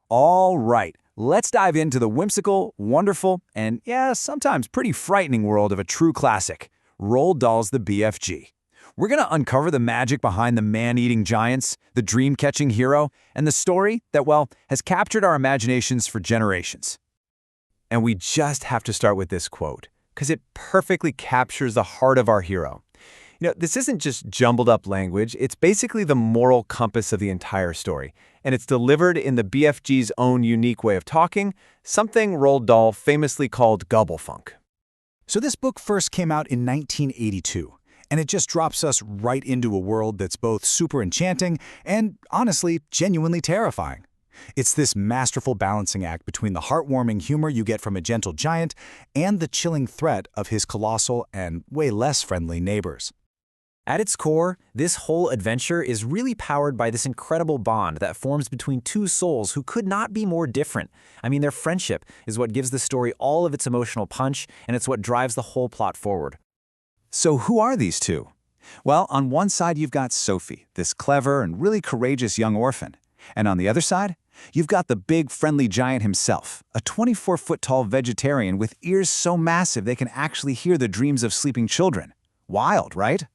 All right, let's dive into the whimsical, wonderful, and yeah, sometimes pretty frightening world of a true classic, Roald Dahl's The BFG. We're going to uncover the magic behind the man-eating giants, the dream-catching hero, and the story that, well, has captured our imaginations for generations. And we just have to start with this quote, because it perfectly captures the heart of our hero. This isn't just jumbled up language, it's basically the moral compass of the entire story, and it's delivered in the BFG's own unique way of talking, something Roald Dahl famously called gobblefunk. So this book first came out in 1982, and it just drops us right into a world that's both super enchanting and, honestly, genuinely terrifying. It's this masterful balancing act between the heartwarming humor you get from a gentle giant and the chilling threat of his colossal and way less friendly neighbors. At its core, this whole adventure is really powered by this incredible bond that forms between two souls who could not be more different. Their friendship is what gives the story all of its emotional punch, and it's what drives the whole plot forward. So who are these two? Well, on one side you've got Sophie, this clever and really courageous young orphan. And on the other side, you've got the big friendly giant himself, a 24-foot-tall vegetarian with ears so massive they can actually hear the dreams of sleeping children. Wild, right?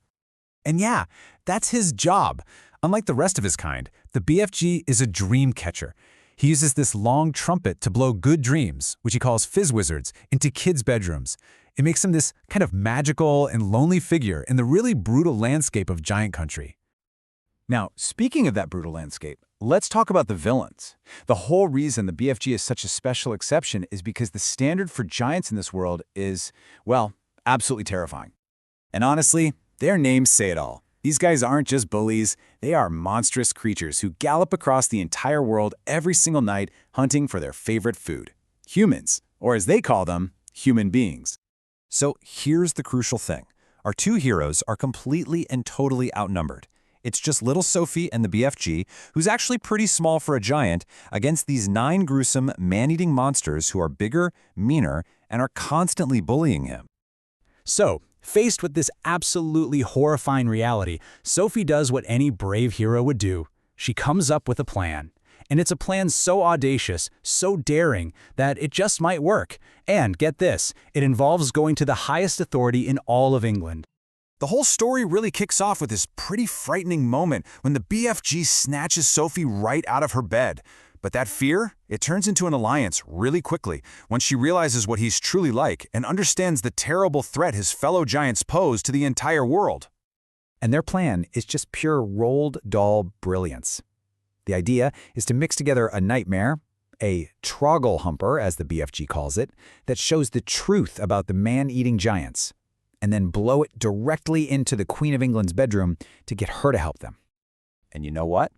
And yeah, that's his job. Unlike the rest of his kind, the BFG is a dream catcher. He uses this long trumpet to blow good dreams, which he calls fizz wizards, into kids' bedrooms. It makes him this kind of magical and lonely figure in the really brutal landscape of giant country. Now, speaking of that brutal landscape, let's talk about the villains. The whole reason the BFG is such a special exception is because the standard for giants in this world is, well, absolutely terrifying. And honestly, their names say it all. These guys aren't just bullies, they are monstrous creatures who gallop across the entire world every single night hunting for their favorite food. Humans, or as they call them, human beings. So here's the crucial thing. Our two heroes are completely and totally outnumbered. It's just little Sophie and the BFG, who's actually pretty small for a giant, against these 9 gruesome, man-eating monsters who are bigger, meaner, and are constantly bullying him. So, faced with this absolutely horrifying reality, Sophie does what any brave hero would do. She comes up with a plan. And it's a plan so audacious, so daring, that it just might work. And get this, it involves going to the highest authority in all of England. The whole story really kicks off with this pretty frightening moment when the BFG snatches Sophie right out of her bed. But that fear, it turns into an alliance really quickly when she realizes what he's truly like and understands the terrible threat his fellow giants pose to the entire world. And their plan is just pure Roald Dahl brilliance. The idea is to mix together a nightmare, a trogglehumper, as the BFG calls it, that shows the truth about the man-eating giants, and then blow it directly into the Queen of England's bedroom to get her to help them. And you know what?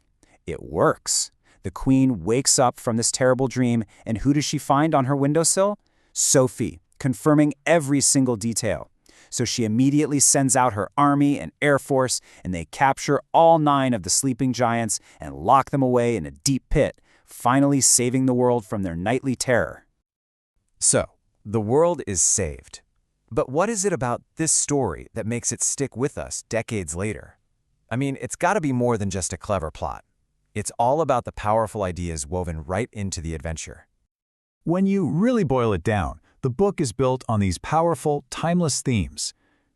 It works. The Queen wakes up from this terrible dream, and who does she find on her windowsill? Sophie, confirming every single detail. So she immediately sends out her army and air force, and they capture all 9 of the sleeping giants and lock them away in a deep pit, finally saving the world from their nightly terror. So, the world is saved. But what is it about this story that makes it stick with us decades later? It's got to be more than just a clever plot. It's all about the powerful ideas woven right into the adventure. When you really boil it down, the book is built on these powerful, timeless themes.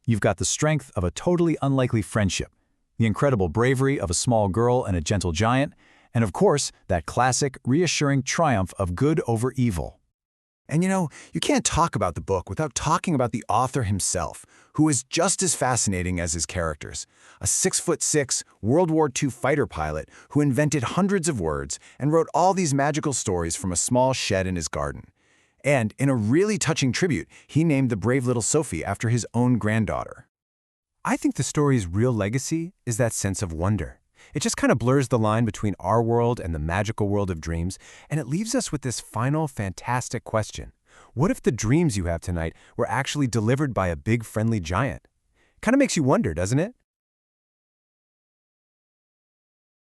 You've got the strength of a totally unlikely friendship, the incredible bravery of a small girl and a gentle giant, and of course, that classic, reassuring triumph of good over evil. And you can't talk about the book without talking about the author himself, who is just as fascinating as his characters. A 6'6" World War II fighter pilot who invented hundreds of words and wrote all these magical stories from a small shed in his garden. And in a really touching tribute, he named the brave little Sophie after his own granddaughter. I think the story's real legacy is that sense of wonder. It just kind of blurs the line between our world and the magical world of dreams, and it leaves us with this final, fantastic question. What if the dreams you have tonight were actually delivered by a big, friendly giant? Kind of makes you wonder, doesn't it?